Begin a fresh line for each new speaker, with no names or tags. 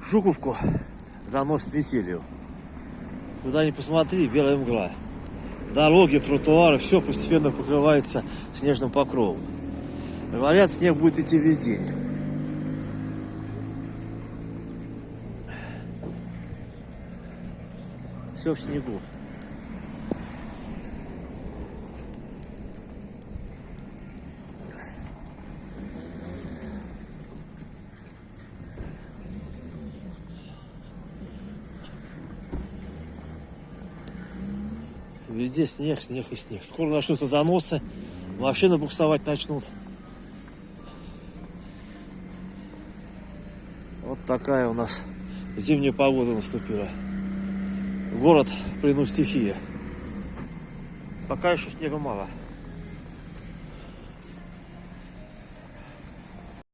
Жуковку заносит метелью. Куда ни посмотри, белая мгла. Дороги, тротуары, все постепенно покрывается снежным покровом. Говорят, снег будет идти весь день. Все в снегу. Везде снег, снег и снег. Скоро начнутся заносы, машины буксовать начнут. Вот такая у нас зимняя погода наступила. Город в плену стихии. Пока еще снега мало.